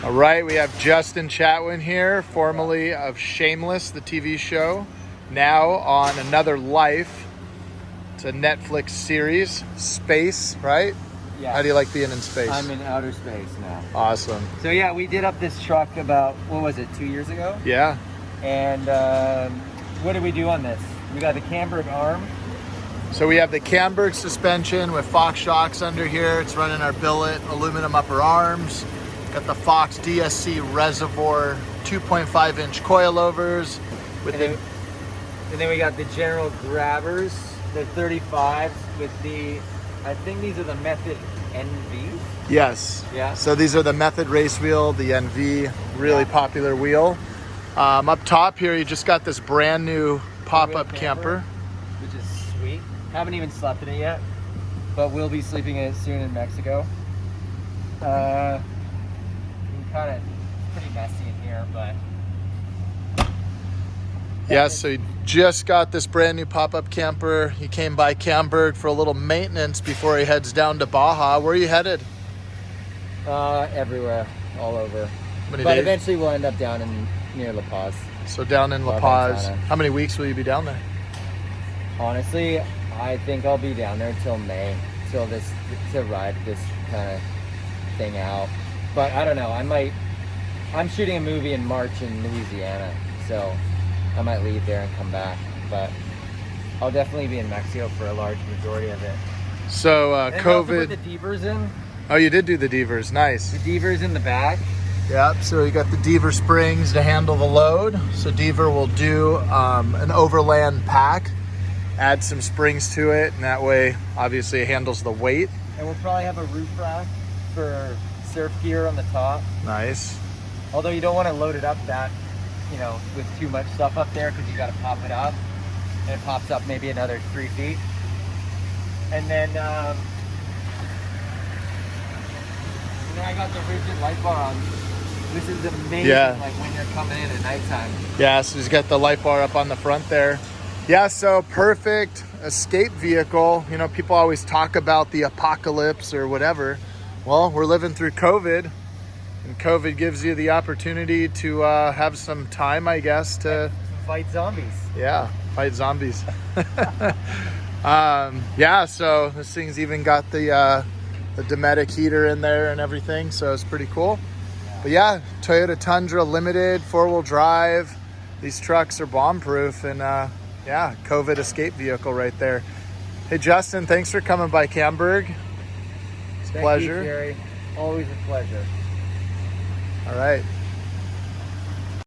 All right, we have Justin Chatwin here, formerly of Shameless, the TV show, now on Another Life. It's a Netflix series, space, right? Yeah. How do you like being in space? I'm in outer space now. Awesome. So yeah, we did up this truck about, what was it, 2 years ago? Yeah. And what did we do on this? We got the Camburg arm. So we have the Camburg suspension with Fox shocks under here. It's running our billet aluminum upper arms. Got the Fox DSC reservoir 2.5 inch coilovers with And then we got the general grabbers, the 35s with the, I think these are the Method NV. Yes. Yeah. So these are the Method race wheel, the NV, really popular wheel. Up top here, you just got this brand new pop-up camper. Which is sweet. Haven't even slept in it yet, but we'll be sleeping in it soon in Mexico. Kind of pretty messy in here, but Yes, so you just got this brand new pop-up camper. He came by Camburg for a little maintenance before he heads down to Baja. Where are you headed? everywhere, all over. How many But days? eventually we'll end up down in near La Paz. So down in La Paz. How many weeks will you be down there? Honestly, I think I'll be down there till May, to ride this kind of thing out. But I don't know, I'm shooting a movie in March in Louisiana, so I might leave there and come back. But I'll definitely be in Mexico for a large majority of it. So And I also COVID. put the Devers in. Oh, you did do the Devers. Nice. The Devers in the back. Yep, so you got the Dever springs to handle the load. So Dever will do an Overland pack, add some springs to it, and that way, obviously, it handles the weight. And we'll probably have a roof rack for surf gear on the top. Nice. Although you don't want to load it up with too much stuff up there, because you got to pop it up. And it pops up maybe another 3 feet. And then I got the rigid light bar on. This is amazing, like when you're coming in at nighttime. Yeah, so he's got the light bar up on the front there. Yeah, so perfect escape vehicle. You know, people always talk about the apocalypse or whatever. Well, we're living through COVID, and COVID gives you the opportunity to have some time, I guess, to fight zombies. Yeah, fight zombies. Yeah, so this thing's even got the Dometic heater in there and everything, so it's pretty cool. But yeah, Toyota Tundra Limited, 4-wheel drive. These trucks are bomb-proof, and yeah, COVID escape vehicle right there. Hey, Justin, thanks for coming by Camburg. It's a pleasure. Thank you, Jerry. Always a pleasure. All right.